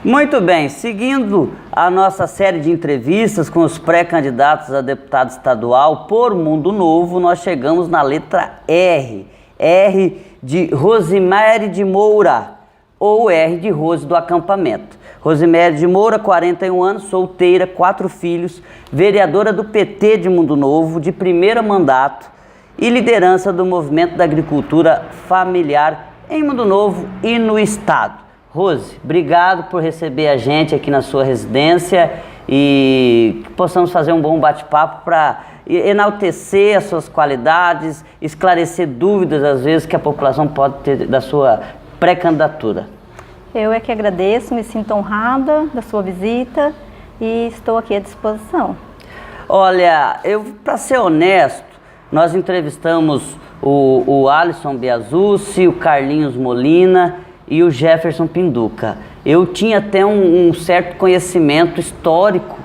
Muito bem, seguindo a nossa série de entrevistas com os pré-candidatos a deputado estadual por Mundo Novo, nós chegamos na letra R. R de Rosimere de Moura, ou R de Rose do Acampamento. Rosimere de Moura, 41 anos, solteira, 4 filhos, vereadora do PT de Mundo Novo, de primeiro mandato e liderança do movimento da agricultura familiar em Mundo Novo e no estado. Rose, obrigado por receber a gente aqui na sua residência e que possamos fazer um bom bate-papo para enaltecer as suas qualidades, esclarecer dúvidas, às vezes, que a população pode ter da sua pré-candidatura. Eu é que agradeço, me sinto honrada da sua visita e estou aqui à disposição. Olha, para ser honesto, nós entrevistamos o Alisson Biasucci, o Carlinhos Molina e o Jefferson Pinduca. Eu tinha até um certo conhecimento histórico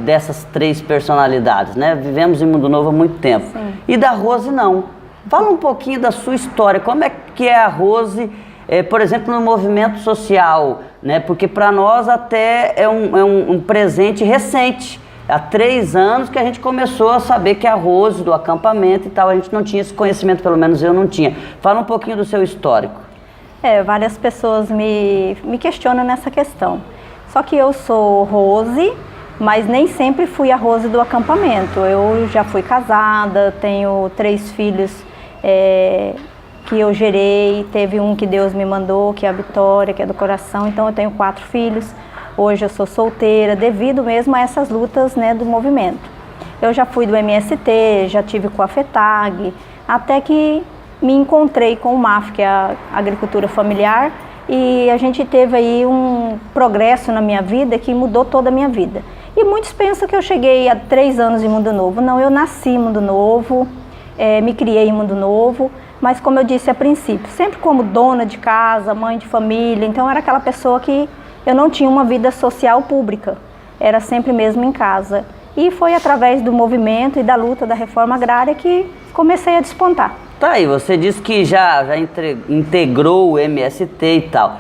dessas 3 personalidades, né? Vivemos em Mundo Novo há muito tempo. Sim. E da Rose não. Fala um pouquinho da sua história. Como é que é a Rose, por exemplo, no movimento social, né? Porque para nós até é um presente recente. Há 3 anos que a gente começou a saber que a Rose do acampamento e tal, a gente não tinha esse conhecimento, pelo menos eu não tinha. Fala um pouquinho do seu histórico. Várias pessoas me questionam nessa questão. Só que eu sou Rose, mas nem sempre fui a Rose do acampamento. Eu já fui casada, tenho 3 filhos que eu gerei. Teve um que Deus me mandou, que é a Vitória, que é do coração. Então eu tenho 4 filhos. Hoje eu sou solteira, devido mesmo a essas lutas, né, do movimento. Eu já fui do MST, já tive com a FETAG, até que me encontrei com o MAF, que é a agricultura familiar, e a gente teve aí um progresso na minha vida que mudou toda a minha vida. E muitos pensam que eu cheguei há 3 anos em Mundo Novo. Não, eu nasci em Mundo Novo, me criei em Mundo Novo, mas como eu disse a princípio, sempre como dona de casa, mãe de família, então era aquela pessoa que eu não tinha uma vida social pública, era sempre mesmo em casa. E foi através do movimento e da luta da reforma agrária que comecei a despontar. Tá aí, você disse que já integrou o MST e tal.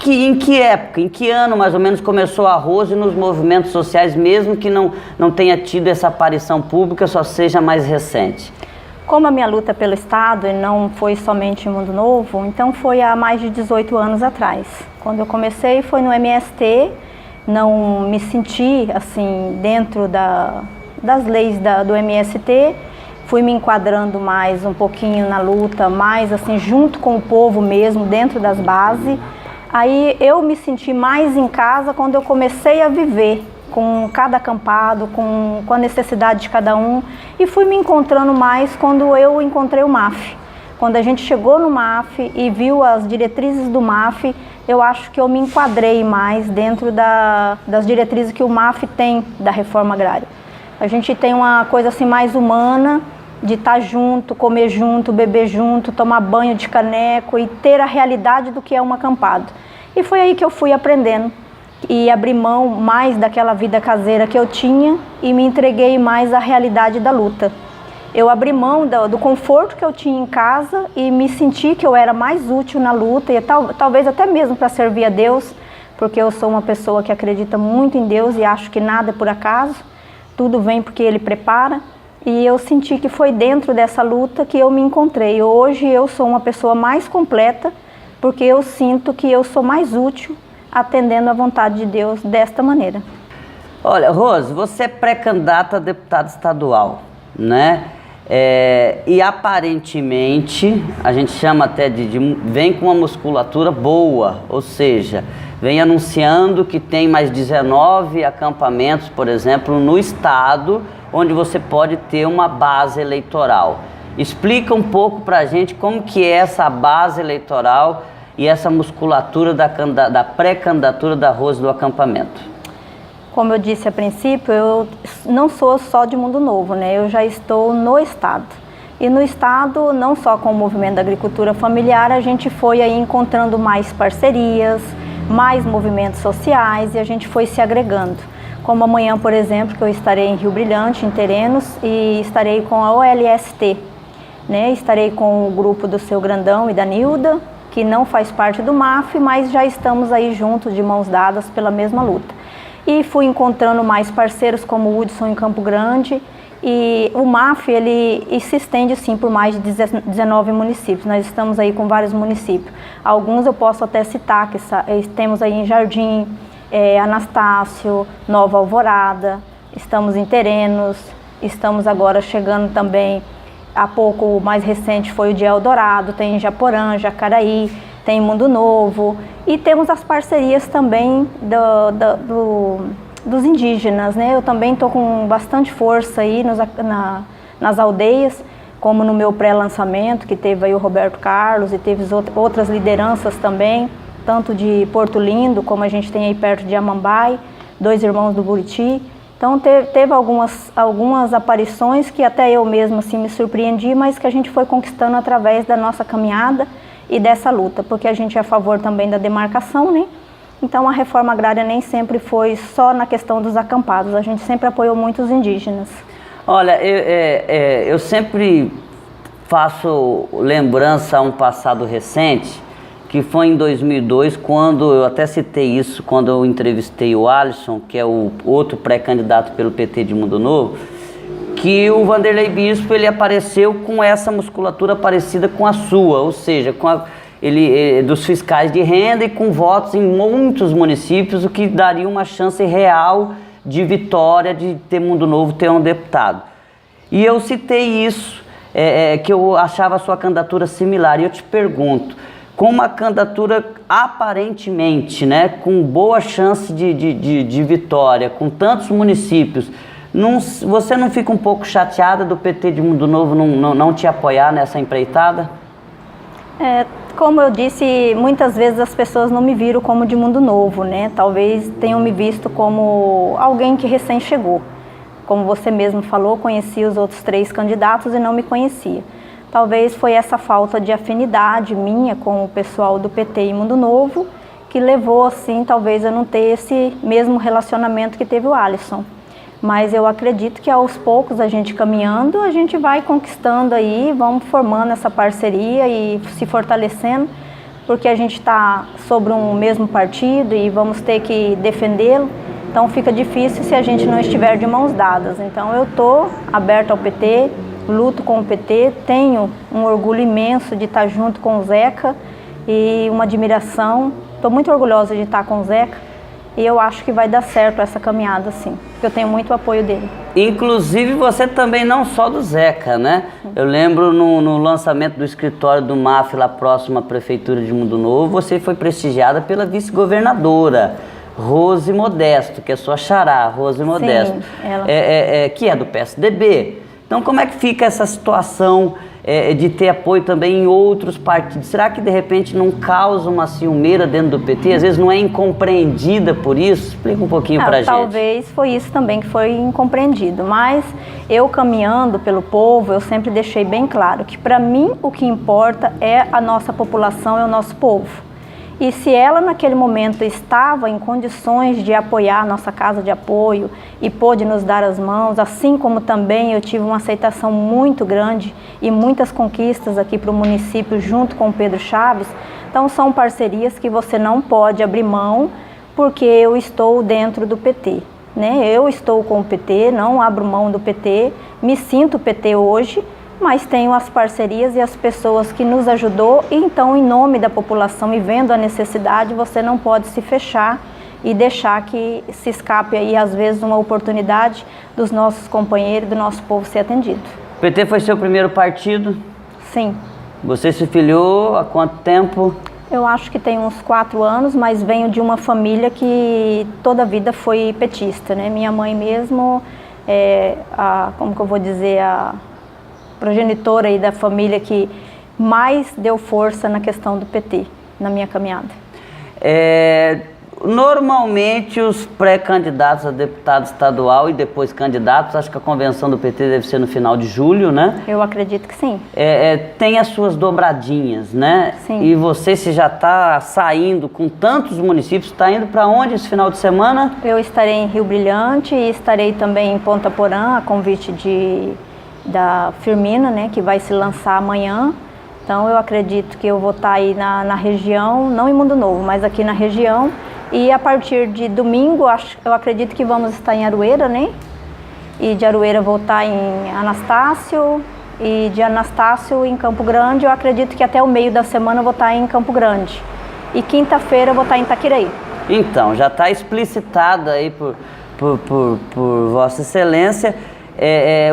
Em que época, em que ano mais ou menos começou a Rose nos movimentos sociais, mesmo que não tenha tido essa aparição pública, só seja mais recente? Como a minha luta pelo Estado e não foi somente em Mundo Novo, então foi há mais de 18 anos atrás. Quando eu comecei foi no MST, não me senti assim dentro das leis do MST, fui me enquadrando mais um pouquinho na luta, mais assim junto com o povo mesmo, dentro das bases. Aí eu me senti mais em casa quando eu comecei a viver com cada acampado, com a necessidade de cada um, e fui me encontrando mais quando eu encontrei o MAF. Quando a gente chegou no MAF e viu as diretrizes do MAF, eu acho que eu me enquadrei mais dentro das diretrizes que o MAF tem da reforma agrária. A gente tem uma coisa assim mais humana, de estar junto, comer junto, beber junto, tomar banho de caneco e ter a realidade do que é um acampado. E foi aí que eu fui aprendendo e abri mão mais daquela vida caseira que eu tinha e me entreguei mais à realidade da luta. Eu abri mão do conforto que eu tinha em casa e me senti que eu era mais útil na luta e talvez até mesmo para servir a Deus, porque eu sou uma pessoa que acredita muito em Deus e acho que nada é por acaso, tudo vem porque Ele prepara. E eu senti que foi dentro dessa luta que eu me encontrei. Hoje eu sou uma pessoa mais completa, porque eu sinto que eu sou mais útil atendendo à vontade de Deus desta maneira. Olha, Rose, você é pré-candidata a deputada estadual, né? E aparentemente, a gente chama até vem com uma musculatura boa, ou seja, vem anunciando que tem mais 19 acampamentos, por exemplo, no estado, onde você pode ter uma base eleitoral. Explica um pouco pra gente como que é essa base eleitoral e essa musculatura da pré-candidatura da Rose do acampamento. Como eu disse a princípio, eu não sou só de Mundo Novo, né? Eu já estou no Estado. E no Estado, não só com o movimento da agricultura familiar, a gente foi aí encontrando mais parcerias, mais movimentos sociais e a gente foi se agregando. Como amanhã, por exemplo, que eu estarei em Rio Brilhante, em Terenos, e estarei com a OLST, né? Estarei com o grupo do Seu Grandão e da Nilda, que não faz parte do MAF, mas já estamos aí juntos, de mãos dadas, pela mesma luta. E fui encontrando mais parceiros como o Hudson em Campo Grande, e o MAF ele se estende sim por mais de 19 municípios. Nós estamos aí com vários municípios. Alguns eu posso até citar, que temos aí em Jardim, Anastácio, Nova Alvorada, estamos em Terenos, estamos agora chegando também, há pouco o mais recente foi o de Eldorado, tem Japorã, Jacaraí, tem Mundo Novo, e temos as parcerias também dos indígenas, né? Eu também estou com bastante força aí nas aldeias, como no meu pré-lançamento, que teve aí o Roberto Carlos e teve outras lideranças também, tanto de Porto Lindo, como a gente tem aí perto de Amambai, Dois Irmãos do Buriti. Então teve algumas aparições que até eu mesma assim, me surpreendi, mas que a gente foi conquistando através da nossa caminhada e dessa luta, porque a gente é a favor também da demarcação, né? Então a reforma agrária nem sempre foi só na questão dos acampados, a gente sempre apoiou muito os indígenas. Olha, eu sempre faço lembrança a um passado recente, que foi em 2002, quando eu até citei isso, quando eu entrevistei o Alisson, que é o outro pré-candidato pelo PT de Mundo Novo, que o Vanderlei Bispo ele apareceu com essa musculatura parecida com a sua, ou seja, dos fiscais de renda e com votos em muitos municípios, o que daria uma chance real de vitória, de ter Mundo Novo, ter um deputado. E eu citei isso, que eu achava a sua candidatura similar, e eu te pergunto, com uma candidatura aparentemente, né, com boa chance de vitória, com tantos municípios, você não fica um pouco chateada do PT de Mundo Novo não te apoiar nessa empreitada? Como eu disse, muitas vezes as pessoas não me viram como de Mundo Novo, né? Talvez tenham me visto como alguém que recém chegou. Como você mesmo falou, conhecia os outros 3 candidatos e não me conhecia. Talvez foi essa falta de afinidade minha com o pessoal do PT e Mundo Novo que levou, assim, talvez a não ter esse mesmo relacionamento que teve o Alisson. Mas eu acredito que aos poucos, a gente caminhando, a gente vai conquistando aí, vamos formando essa parceria e se fortalecendo, porque a gente está sobre um mesmo partido e vamos ter que defendê-lo. Então fica difícil se a gente não estiver de mãos dadas. Então eu estou aberta ao PT, luto com o PT, tenho um orgulho imenso de estar junto com o Zeca e uma admiração. Estou muito orgulhosa de estar com o Zeca e eu acho que vai dar certo essa caminhada, sim, porque eu tenho muito apoio dele. Inclusive você também, não só do Zeca, né? Eu lembro no lançamento do escritório do MAF, lá próximo à Prefeitura de Mundo Novo, você foi prestigiada pela vice-governadora Rose Modesto, que é sua xará, Rose Modesto, sim, ela... que é do PSDB. Então, como é que fica essa situação de ter apoio também em outros partidos? Será que, de repente, não causa uma ciumeira dentro do PT? Às vezes não é incompreendida por isso? Explica um pouquinho pra gente. Talvez foi isso também que foi incompreendido, mas eu caminhando pelo povo, eu sempre deixei bem claro que, para mim, o que importa é a nossa população, é o nosso povo. E se ela naquele momento estava em condições de apoiar a nossa casa de apoio e pôde nos dar as mãos, assim como também eu tive uma aceitação muito grande e muitas conquistas aqui para o município junto com o Pedro Chaves, então são parcerias que você não pode abrir mão porque eu estou dentro do PT, né? Eu estou com o PT, não abro mão do PT, me sinto PT hoje, mas tenho as parcerias e as pessoas que nos ajudou, e então, em nome da população e vendo a necessidade, você não pode se fechar e deixar que se escape aí, às vezes, uma oportunidade dos nossos companheiros, do nosso povo ser atendido. O PT foi seu primeiro partido? Sim. Você se filiou há quanto tempo? Eu acho que tem uns 4 anos, mas venho de uma família que toda a vida foi petista, né? Minha mãe mesmo, como que eu vou dizer, a progenitora aí da família que mais deu força na questão do PT, na minha caminhada. Normalmente os pré-candidatos a deputado estadual e depois candidatos, acho que a convenção do PT deve ser no final de julho, né? Eu acredito que sim. Tem as suas dobradinhas, né? Sim. E você, se já está saindo com tantos municípios, está indo para onde esse final de semana? Eu estarei em Rio Brilhante e estarei também em Ponta Porã, a convite da Firmina, né, que vai se lançar amanhã. Então eu acredito que eu vou estar aí na região, não em Mundo Novo, mas aqui na região. E a partir de domingo, eu acredito que vamos estar em Aroeira, né? E de Aroeira vou estar em Anastácio, e de Anastácio em Campo Grande. Eu acredito que até o meio da semana eu vou estar em Campo Grande. E quinta-feira eu vou estar em Itaquiraí. Então, já está explicitado aí por Vossa Excelência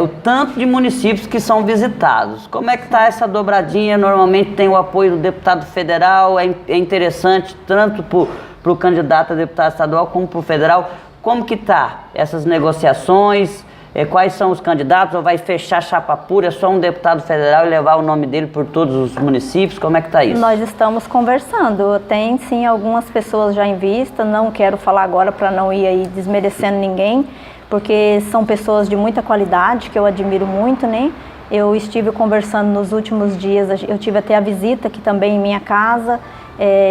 o tanto de municípios que são visitados. Como é que está essa dobradinha? Normalmente tem o apoio do deputado federal, é interessante tanto para o candidato a deputado estadual como para o federal. Como que está essas negociações? Quais são os candidatos? Ou vai fechar chapa pura, é só um deputado federal e levar o nome dele por todos os municípios? Como é que está isso? Nós estamos conversando. Tem sim algumas pessoas já em vista, não quero falar agora para não ir aí desmerecendo ninguém, porque são pessoas de muita qualidade, que eu admiro muito, né? Eu estive conversando nos últimos dias, eu tive até a visita aqui também em minha casa,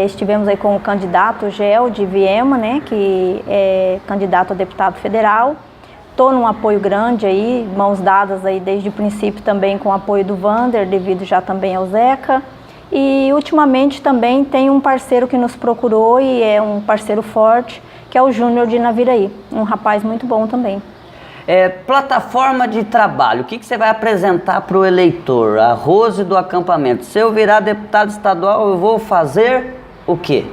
estivemos aí com o candidato Gel de Viema, né? Que é candidato a deputado federal. Estou num apoio grande aí, mãos dadas aí desde o princípio também com o apoio do Vander, devido já também ao Zeca. E ultimamente também tem um parceiro que nos procurou e é um parceiro forte, que é o Júnior de Naviraí, um rapaz muito bom também. Plataforma de trabalho, o que você vai apresentar para o eleitor? A Rose do acampamento. Se eu virar deputado estadual, eu vou fazer o quê?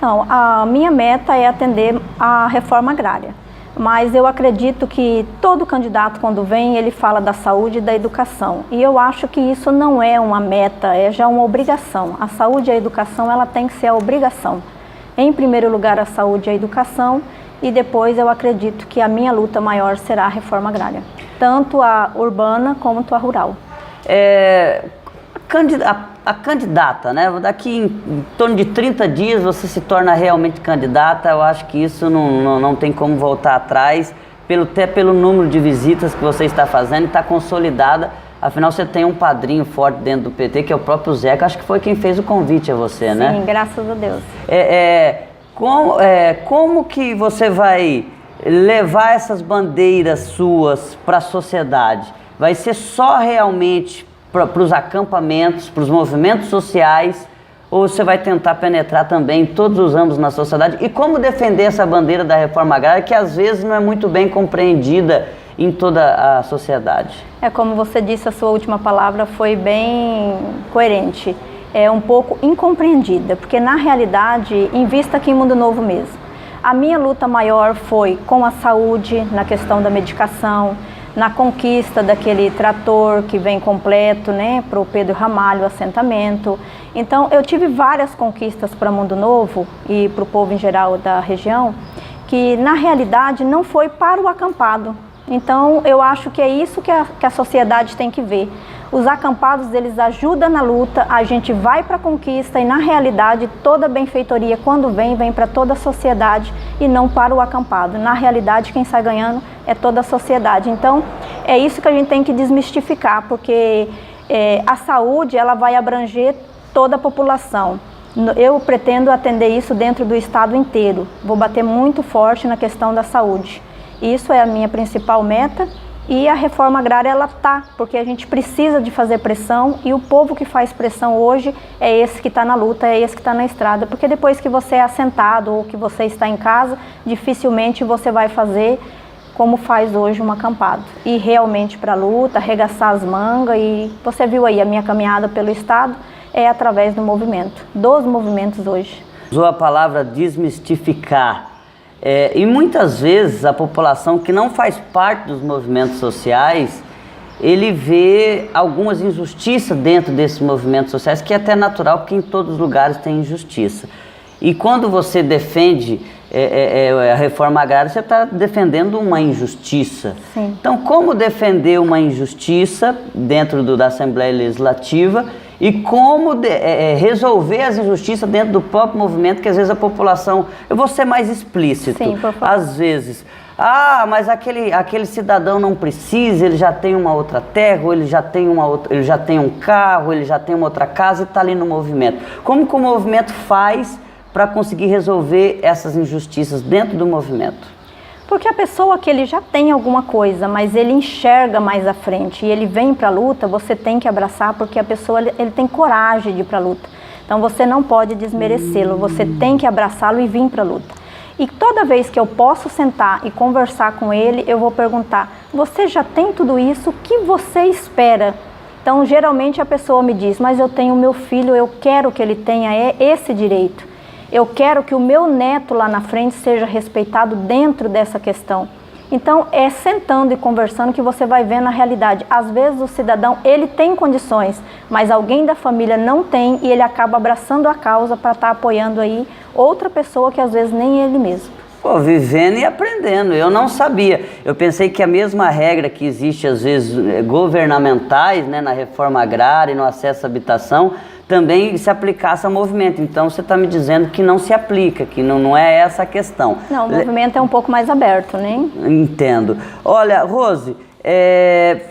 Não, a minha meta é atender a reforma agrária. Mas eu acredito que todo candidato, quando vem, ele fala da saúde e da educação. E eu acho que isso não é uma meta, é já uma obrigação. A saúde e a educação, ela tem que ser a obrigação. Em primeiro lugar, a saúde e a educação, e depois eu acredito que a minha luta maior será a reforma agrária. Tanto a urbana como a rural. A candidata, né? Daqui em torno de 30 dias você se torna realmente candidata. Eu acho que isso não tem como voltar atrás, até pelo número de visitas que você está fazendo, está consolidada. Afinal, você tem um padrinho forte dentro do PT, que é o próprio Zeca. Acho que foi quem fez o convite a você, sim, né? Sim, graças a Deus. Como que você vai levar essas bandeiras suas para a sociedade? Vai ser só realmente para os acampamentos, para os movimentos sociais, ou você vai tentar penetrar também em todos os âmbitos na sociedade? E como defender essa bandeira da reforma agrária, que às vezes não é muito bem compreendida em toda a sociedade? Como você disse, a sua última palavra foi bem coerente. É um pouco incompreendida, porque na realidade, invista aqui em Mundo Novo mesmo. A minha luta maior foi com a saúde, na questão da medicação, na conquista daquele trator que vem completo, né, para o Pedro Ramalho, assentamento. Então, eu tive várias conquistas para Mundo Novo e para o povo em geral da região, que na realidade não foi para o acampado. Então, eu acho que é isso que a sociedade tem que ver. Os acampados, eles ajudam na luta, a gente vai para a conquista e, na realidade, toda a benfeitoria, quando vem para toda a sociedade e não para o acampado. Na realidade, quem sai ganhando é toda a sociedade. Então, é isso que a gente tem que desmistificar, porque a saúde, ela vai abranger toda a população. Eu pretendo atender isso dentro do estado inteiro. Vou bater muito forte na questão da saúde. Isso é a minha principal meta. E a reforma agrária, ela porque a gente precisa de fazer pressão, e o povo que faz pressão hoje é esse que está na luta, é esse que está na estrada, porque depois que você é assentado ou que você está em casa, dificilmente você vai fazer como faz hoje um acampado. E realmente para a luta, arregaçar as mangas, e você viu aí a minha caminhada pelo estado, é através do movimento, dos movimentos hoje. Usou a palavra desmistificar. E muitas vezes a população que não faz parte dos movimentos sociais, ele vê algumas injustiças dentro desses movimentos sociais, que é até natural, porque em todos os lugares tem injustiça. E quando você defende a reforma agrária, você está defendendo uma injustiça. Sim. Então, como defender uma injustiça dentro da Assembleia Legislativa e como resolver as injustiças dentro do próprio movimento, que às vezes a população... Eu vou ser mais explícito. Sim, por favor. Às vezes, mas aquele cidadão não precisa, ele já tem uma outra terra, ou ele já tem um carro, ele já tem uma outra casa e está ali no movimento. Como que o movimento faz para conseguir resolver essas injustiças dentro do movimento? Porque a pessoa que ele já tem alguma coisa, mas ele enxerga mais à frente e ele vem para a luta, você tem que abraçar, porque a pessoa ele tem coragem de ir para a luta. Então você não pode desmerecê-lo, você tem que abraçá-lo e vir para a luta. E toda vez que eu posso sentar e conversar com ele, eu vou perguntar: você já tem tudo isso? O que você espera? Então geralmente a pessoa me diz: mas eu tenho meu filho, eu quero que ele tenha esse direito. Eu quero que o meu neto lá na frente seja respeitado dentro dessa questão. Então, é sentando e conversando que você vai vendo a realidade. Às vezes o cidadão, ele tem condições, mas alguém da família não tem e ele acaba abraçando a causa para estar apoiando aí outra pessoa que às vezes nem ele mesmo. Pô, vivendo e aprendendo, eu não sabia. Eu pensei que a mesma regra que existe às vezes governamentais, né, na reforma agrária e no acesso à habitação, também se aplicasse ao movimento. Então você está me dizendo que não se aplica, que não é essa a questão. Não, o movimento é um pouco mais aberto, né? Entendo. Olha, Rose,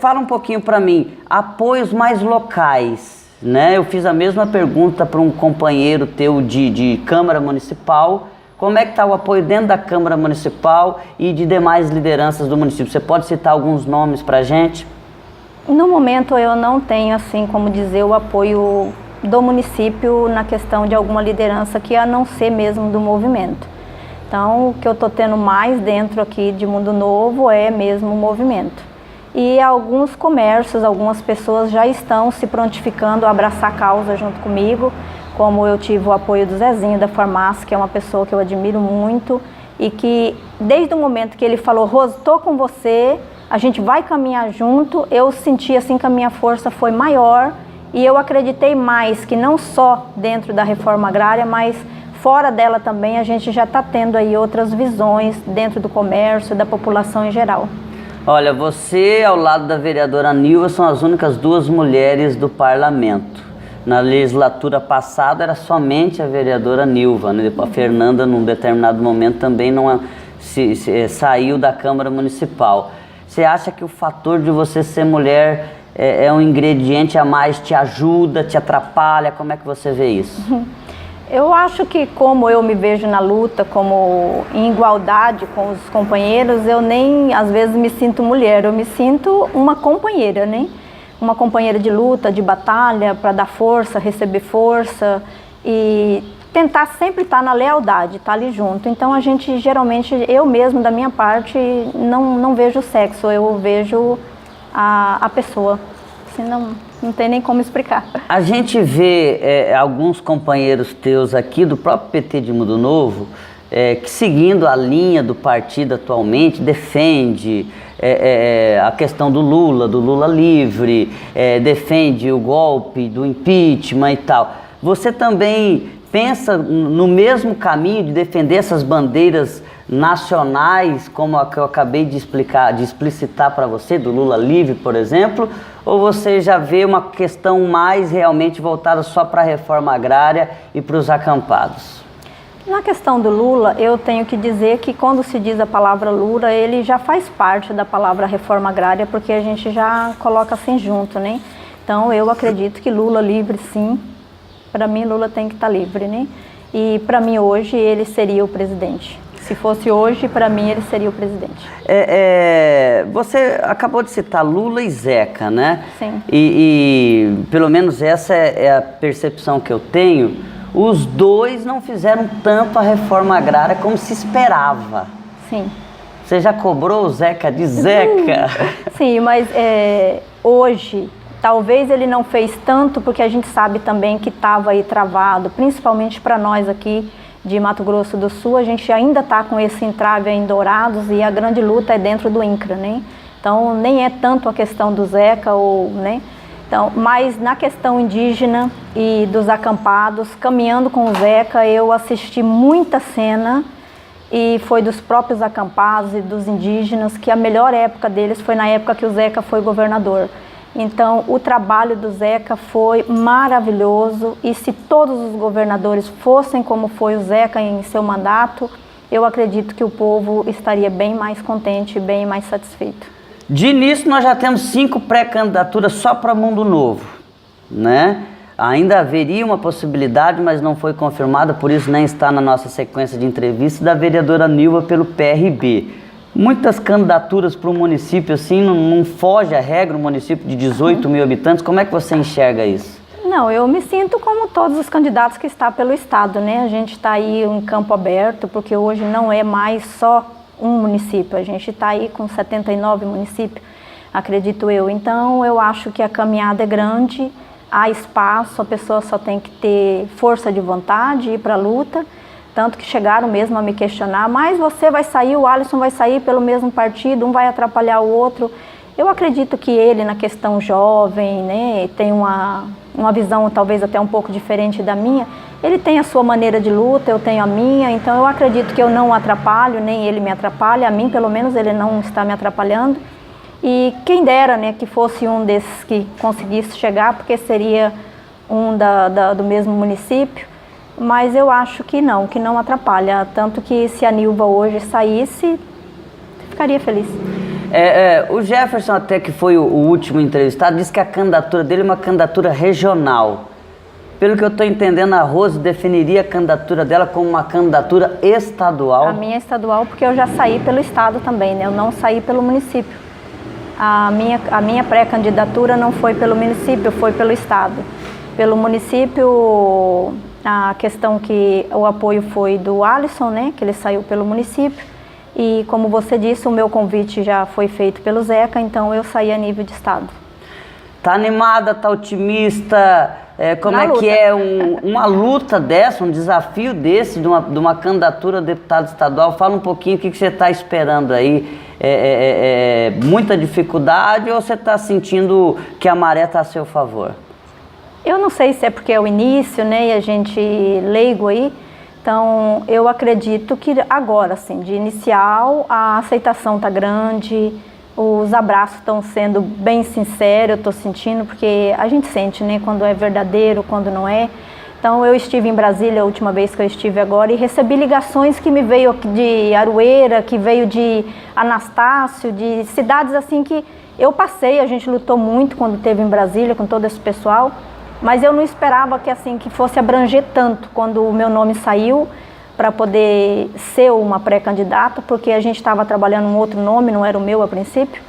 fala um pouquinho para mim, apoios mais locais, né? Eu fiz a mesma pergunta para um companheiro teu de Câmara Municipal. Como é que está o apoio dentro da Câmara Municipal e de demais lideranças do município? Você pode citar alguns nomes para a gente? No momento eu não tenho, assim, como dizer, o apoio do município na questão de alguma liderança que a não ser mesmo do movimento. Então, o que eu estou tendo mais dentro aqui de Mundo Novo é mesmo o movimento. E alguns comércios, algumas pessoas já estão se prontificando a abraçar a causa junto comigo, como eu tive o apoio do Zezinho da farmácia, que é uma pessoa que eu admiro muito e que desde o momento que ele falou: Rose, estou com você, a gente vai caminhar junto, eu senti assim que a minha força foi maior. E eu acreditei mais que não só dentro da reforma agrária, mas fora dela também a gente já está tendo aí outras visões dentro do comércio, da população em geral. Olha, você ao lado da vereadora Nilva são as únicas duas mulheres do parlamento. Na legislatura passada era somente a vereadora Nilva, né? A Fernanda num determinado momento também saiu da Câmara Municipal. Você acha que o fator de você ser mulher é um ingrediente a mais, te ajuda, te atrapalha? Como é que você vê isso? Eu acho que como eu me vejo na luta, como em igualdade com os companheiros, eu nem às vezes me sinto mulher, eu me sinto uma companheira, né? Uma companheira de luta, de batalha, para dar força, receber força e tentar sempre estar na lealdade, estar ali junto. Então a gente geralmente, eu mesmo da minha parte, não vejo o sexo, eu vejo a pessoa, assim, não tem nem como explicar. A gente vê alguns companheiros teus aqui do próprio PT de Mundo Novo, que seguindo a linha do partido atualmente, defende a questão do Lula livre, defende o golpe, do impeachment e tal. Você também pensa no mesmo caminho de defender essas bandeiras nacionais, como a que eu acabei de explicitar para você, do Lula livre, por exemplo, ou você já vê uma questão mais realmente voltada só para a reforma agrária e para os acampados? Na questão do Lula, eu tenho que dizer que quando se diz a palavra Lula, ele já faz parte da palavra reforma agrária, porque a gente já coloca assim junto, né? Então eu acredito que Lula livre, sim. Para mim, Lula tem que estar livre, né? E para mim hoje ele seria o presidente. Se fosse hoje, para mim ele seria o presidente. Você acabou de citar Lula e Zeca, né? Sim. E pelo menos essa é a percepção que eu tenho. Os dois não fizeram tanto a reforma agrária como se esperava. Sim. Você já cobrou o Zeca de Zeca? Sim, mas hoje, talvez ele não fez tanto, porque a gente sabe também que estava aí travado, principalmente para nós aqui de Mato Grosso do Sul, a gente ainda está com esse entrave em Dourados e a grande luta é dentro do INCRA, né? Então, nem é tanto a questão do Zeca, né? Então, mas na questão indígena e dos acampados, caminhando com o Zeca, eu assisti muita cena e foi dos próprios acampados e dos indígenas que a melhor época deles foi na época que o Zeca foi governador. Então, o trabalho do Zeca foi maravilhoso e se todos os governadores fossem como foi o Zeca em seu mandato, eu acredito que o povo estaria bem mais contente, bem mais satisfeito. De início, nós já temos 5 pré-candidaturas só para Mundo Novo, né? Ainda haveria uma possibilidade, mas não foi confirmada, por isso nem está na nossa sequência de entrevistas, da vereadora Nilva pelo PRB. Muitas candidaturas para o município, assim, não foge a regra, um município de 18 mil habitantes. Como é que você enxerga isso? Não, eu me sinto como todos os candidatos que estão pelo Estado, né? A gente está aí em campo aberto, porque hoje não é mais só um município, a gente está aí com 79 municípios, acredito eu. Então, eu acho que a caminhada é grande, há espaço, a pessoa só tem que ter força de vontade, ir para a luta. Tanto que chegaram mesmo a me questionar, mas você vai sair, o Alisson vai sair pelo mesmo partido, um vai atrapalhar o outro. Eu acredito que ele, na questão jovem, né, tem uma visão talvez até um pouco diferente da minha. Ele tem a sua maneira de luta, eu tenho a minha, então eu acredito que eu não o atrapalho, nem ele me atrapalha, a mim pelo menos ele não está me atrapalhando. E quem dera, né, que fosse um desses que conseguisse chegar, porque seria um do mesmo município. Mas eu acho que não atrapalha. Tanto que se a Nilva hoje saísse, ficaria feliz. O Jefferson, até que foi o último entrevistado, disse que a candidatura dele é uma candidatura regional. Pelo que eu estou entendendo, a Rose definiria a candidatura dela como uma candidatura estadual. A minha é estadual porque eu já saí pelo estado também, né? Eu não saí pelo município. A minha pré-candidatura não foi pelo município, foi pelo estado. Pelo município... A questão que o apoio foi do Alisson, né, que ele saiu pelo município, e como você disse, o meu convite já foi feito pelo Zeca, então eu saí a nível de estado. Tá animada, tá otimista? Como é que é uma luta dessa, um desafio desse, de uma candidatura a deputado estadual? Fala um pouquinho o que você está esperando aí. Muita dificuldade ou você está sentindo que a maré está a seu favor? Eu não sei se é porque é o início, né, e a gente leigo aí, então eu acredito que agora, assim, de inicial, a aceitação tá grande, os abraços estão sendo bem sinceros, eu tô sentindo, porque a gente sente, né, quando é verdadeiro, quando não é. Então eu estive em Brasília a última vez que eu estive agora e recebi ligações que me veio de Aroeira, que veio de Anastácio, de cidades assim que eu passei, a gente lutou muito quando esteve em Brasília com todo esse pessoal. Mas eu não esperava que fosse abranger tanto quando o meu nome saiu para poder ser uma pré-candidata, porque a gente estava trabalhando um outro nome, não era o meu a princípio.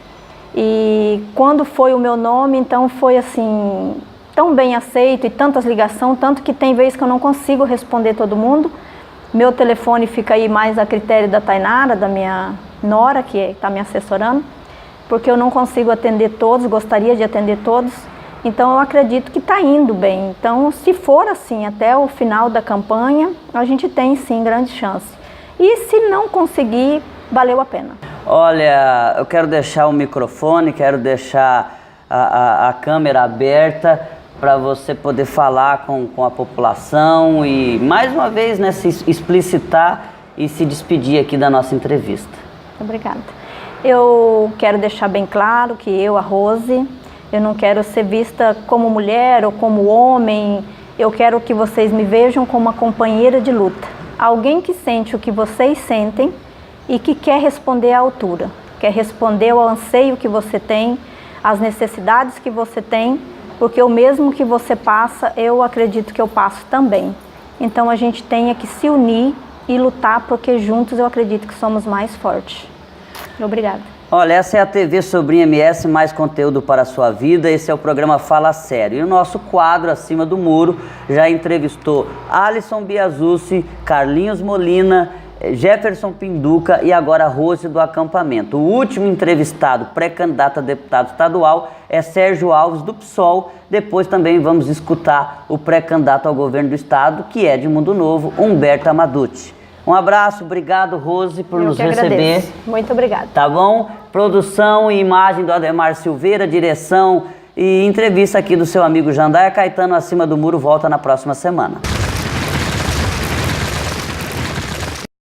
E quando foi o meu nome, então foi assim, tão bem aceito e tantas ligações, tanto que tem vezes que eu não consigo responder todo mundo. Meu telefone fica aí mais a critério da Tainara, da minha nora, que está me assessorando, porque eu não consigo atender todos, gostaria de atender todos. Então eu acredito que está indo bem. Então, se for assim até o final da campanha, a gente tem sim grande chance. E se não conseguir, valeu a pena. Olha, eu quero deixar o microfone, quero deixar a câmera aberta para você poder falar com a população e mais uma vez, né, se explicitar e se despedir aqui da nossa entrevista. Obrigada. Eu quero deixar bem claro que eu, a Rose, eu não quero ser vista como mulher ou como homem. Eu quero que vocês me vejam como uma companheira de luta. Alguém que sente o que vocês sentem e que quer responder à altura. Quer responder ao anseio que você tem, às necessidades que você tem, porque o mesmo que você passa, eu acredito que eu passo também. Então a gente tem que se unir e lutar, porque juntos eu acredito que somos mais fortes. Obrigada. Olha, essa é a TV Sobrinha MS, mais conteúdo para a sua vida. Esse é o programa Fala Sério. E o nosso quadro Acima do Muro já entrevistou Alisson Biasucci, Carlinhos Molina, Jefferson Pinduca e agora Rose do Acampamento. O último entrevistado, pré-candidato a deputado estadual, é Sérgio Alves do PSOL. Depois também vamos escutar o pré-candidato ao governo do estado, que é de Mundo Novo, Humberto Amaduti. Um abraço, obrigado Rose por nos receber. Muito obrigada. Tá bom? Produção e imagem do Ademar Silveira, direção e entrevista aqui do seu amigo Jandaia Caetano. Acima do Muro volta na próxima semana.